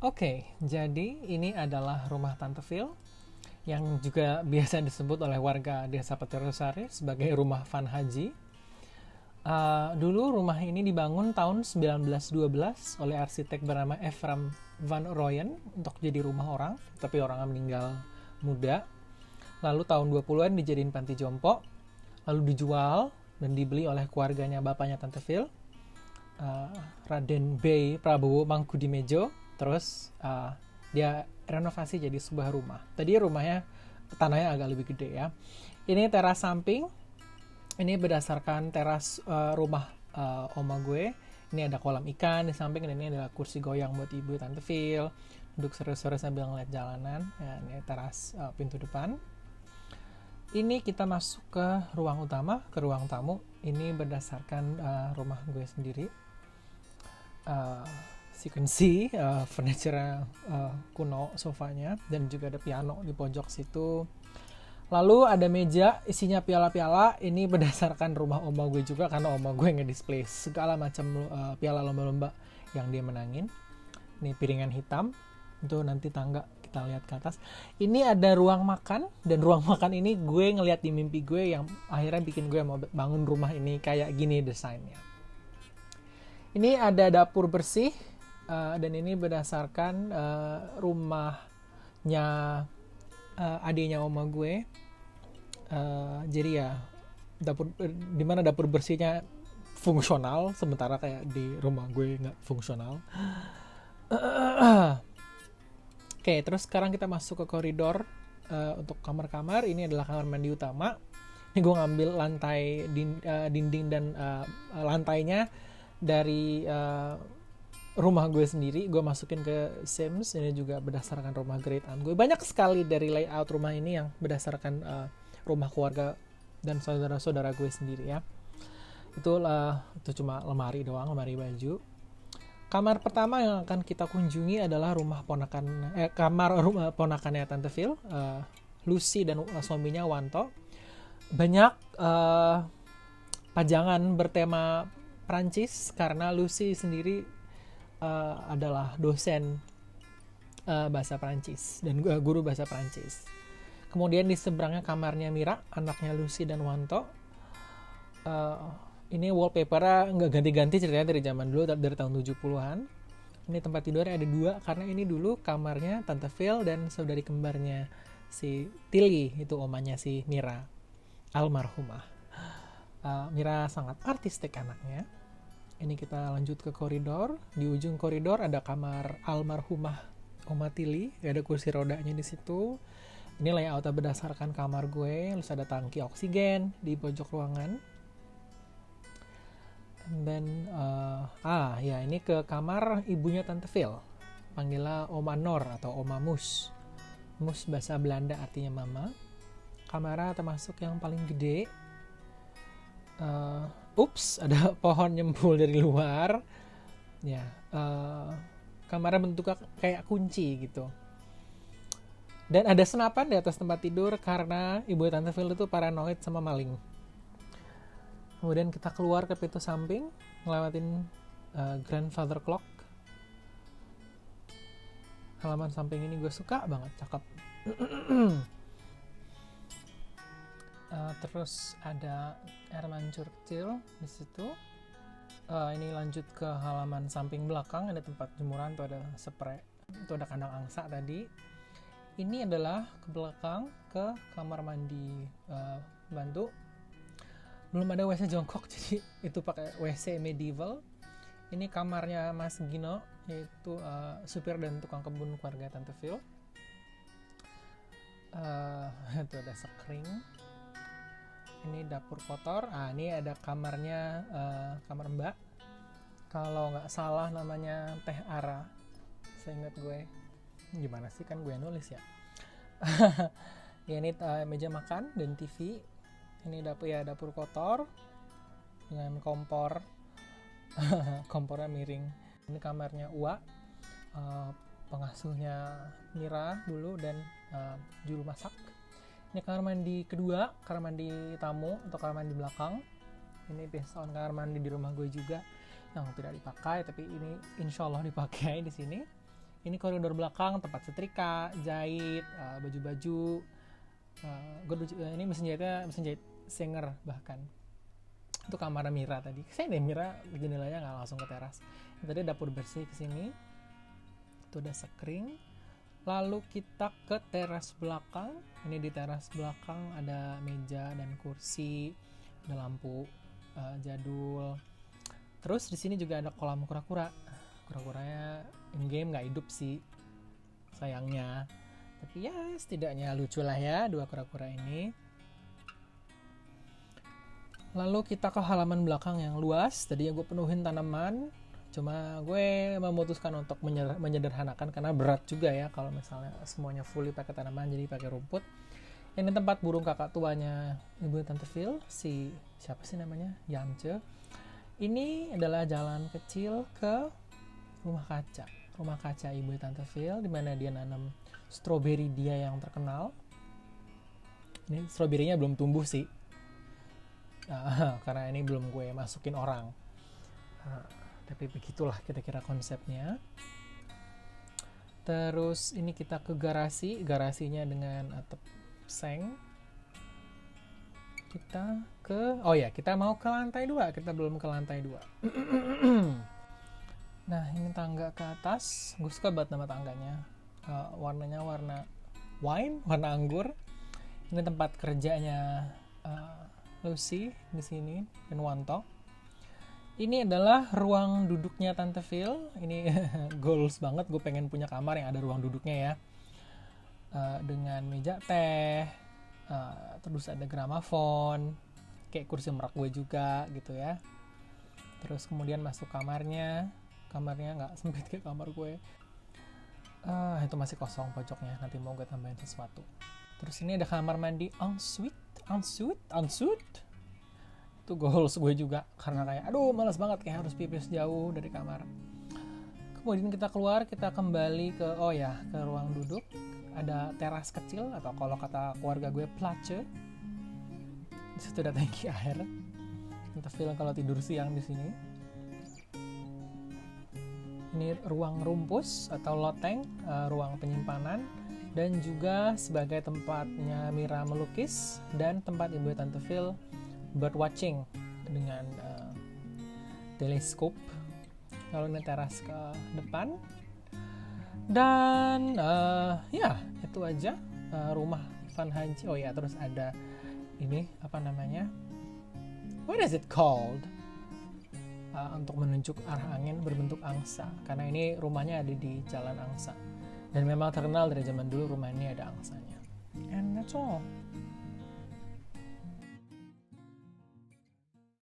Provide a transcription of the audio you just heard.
Oke, jadi ini adalah rumah Tante Phil yang juga biasa disebut oleh warga Desa Petirosari sebagai rumah Van Haji. Dulu rumah ini dibangun tahun 1912 oleh arsitek bernama Ephraim van Rooyen untuk jadi rumah orang, tapi orangnya meninggal muda. Lalu tahun 20-an dijadiin panti jompo, lalu dijual dan dibeli oleh keluarganya bapaknya Tante Phil, Raden Bey Prabowo Mangkudimejo. Terus dia renovasi jadi sebuah rumah. Tadi rumahnya tanahnya agak lebih gede ya. Ini teras samping. Ini berdasarkan teras rumah oma gue. Ini ada kolam ikan di samping, dan ini adalah kursi goyang buat ibu Tante Phil duduk seru-seru sambil ngeliat jalanan. Ya, ini teras pintu depan. Ini kita masuk ke ruang utama, ke ruang tamu. Ini berdasarkan rumah gue sendiri. You can see furniture kuno sofanya, dan juga ada piano di pojok situ. Lalu ada meja isinya piala-piala. Ini berdasarkan rumah oma gue juga, karena oma gue nge-display segala macam piala lomba-lomba yang dia menangin. Ini piringan hitam, itu nanti tangga kita lihat ke atas. Ini ada ruang makan, dan ruang makan ini gue ngeliat di mimpi gue yang akhirnya bikin gue mau bangun rumah ini kayak gini desainnya. Ini ada dapur bersih, dan ini berdasarkan rumahnya adiknya oma gue. Jadi ya dapur, dimana dapur bersihnya fungsional, sementara kayak di rumah gue nggak fungsional. Oke, terus sekarang kita masuk ke koridor untuk kamar-kamar. Ini adalah kamar mandi utama. Ini gue ngambil lantai dinding dan lantainya dari rumah gue sendiri. Gue masukin ke Sims. Ini juga berdasarkan rumah great aunt gue. Banyak sekali dari layout rumah ini yang berdasarkan rumah keluarga dan saudara-saudara gue sendiri ya. Itu cuma lemari doang, lemari baju. Kamar pertama yang akan kita kunjungi adalah kamar rumah ponakannya Tante Phil, Lucy dan suaminya Wanto. Banyak pajangan bertema Prancis karena Lucy sendiri adalah dosen bahasa Prancis dan guru bahasa Prancis. Kemudian di seberangnya kamarnya Mira, anaknya Lucy dan Wanto. Ini wallpapernya nggak ganti-ganti ceritanya dari zaman dulu, dari tahun 70-an. Ini tempat tidurnya ada 2, karena ini dulu kamarnya Tante Phil dan saudari kembarnya si Tilly, itu omanya si Mira, almarhumah. Mira sangat artistik anaknya. Ini kita lanjut ke koridor. Di ujung koridor ada kamar almarhumah Oma Tilly, ada kursi rodanya di situ. Ini layoutnya berdasarkan kamar gue, terus ada tangki oksigen di pojok ruangan. Dan ya ini ke kamar ibunya Tante Phil, panggilnya Oma Nor atau Oma Mus. Mus bahasa Belanda artinya mama. Kamarnya termasuk yang paling gede. Ada pohon nyembul dari luar. Ya, kamarnya bentuknya kayak kunci gitu. Dan ada senapan di atas tempat tidur karena ibu Tante Phil itu paranoid sama maling. Kemudian kita keluar ke pintu samping, ngelewatin grandfather clock. Halaman samping ini gue suka banget, cakep. Terus ada air mancur kecil di situ. Ini lanjut ke halaman samping belakang, ada tempat jemuran, tuh ada spray, itu ada kandang angsa tadi. Ini adalah ke belakang ke kamar mandi bantu. Belum ada WC jongkok, jadi itu pakai WC medieval. Ini kamarnya Mas Gino, yaitu supir dan tukang kebun keluarga Tante Phil. Itu ada sekring. Ini dapur kotor. Ini ada kamarnya kamar Mbak. Kalau nggak salah namanya Teh Ara, seingat gue. Gimana sih, kan gue nulis ya. Ya, ini meja makan dan TV. Ini dapur kotor dengan kompor. Kompornya miring. Ini kamarnya Ua, pengasuhnya Mira dulu dan juru masak. Ini kamar mandi kedua, kamar mandi tamu atau kamar mandi belakang. Ini based on kamar mandi di rumah gue juga yang tidak dipakai, tapi ini insya Allah dipakai di sini. Ini koridor belakang, tempat setrika, jahit, baju-baju. Ini mesin jahit Singer bahkan. Itu kamar Mira tadi. Saya deh Mira jendelanya nggak langsung ke teras. Tadi dapur bersih ke sini. Itu udah sekring. Lalu kita ke teras belakang. Ini di teras belakang ada meja dan kursi, ada lampu jadul. Terus di sini juga ada kolam kura-kura. Kura-kuranya in game nggak hidup sih, sayangnya. Tapi ya setidaknya lucu lah ya dua kura-kura ini. Lalu kita ke halaman belakang yang luas. Tadinya gue penuhin tanaman, cuma gue memutuskan untuk menyederhanakan karena berat juga ya kalau misalnya semuanya fully pakai tanaman, jadi pakai rumput. Ini tempat burung kakak tuanya Ibu Tante Phil, si siapa sih namanya, Yamche. Ini adalah jalan kecil ke rumah kaca Ibu Tante Phil, di mana dia nanam stroberi dia yang terkenal. Ini stroberinya belum tumbuh sih, karena ini belum gue masukin orang. Tapi begitulah kira-kira konsepnya. Terus ini kita ke garasinya dengan atap seng. Kita mau ke lantai 2, kita belum ke lantai 2. Nah, ini tangga ke atas. Gue suka banget nama tangganya. Warnanya warna wine, warna anggur. Ini tempat kerjanya Lucy di sini dan Wanto. Ini adalah ruang duduknya Tante Phil. Ini goals banget, gue pengen punya kamar yang ada ruang duduknya ya. Dengan meja teh, terus ada gramafon, kayak kursi merak gue juga gitu ya. Terus kemudian masuk kamarnya nggak sempit kayak kamar gue. Itu masih kosong pojoknya, nanti mau gue tambahin sesuatu. Terus ini ada kamar mandi ensuite. Itu goals gue juga, karena kayak aduh males banget kayak harus pipis jauh dari kamar. Kemudian kita keluar, kita kembali ke ruang duduk. Ada teras kecil, atau kalau kata keluarga gue place. Di situ ada tangki air. Kita film kalau tidur siang di sini. Ini ruang rumpus atau loteng, ruang penyimpanan, dan juga sebagai tempatnya Mira melukis dan tempat Ibu Tante Phil bird watching dengan teleskop. Lalu ini teras ke depan. Dan itu aja rumah Van Haji. Oh ya, terus ada ini apa namanya? What is it called? Untuk menunjuk arah angin berbentuk angsa. Karena ini rumahnya ada di Jalan Angsa. Dan memang terkenal dari zaman dulu rumah ini ada angsanya. And that's all.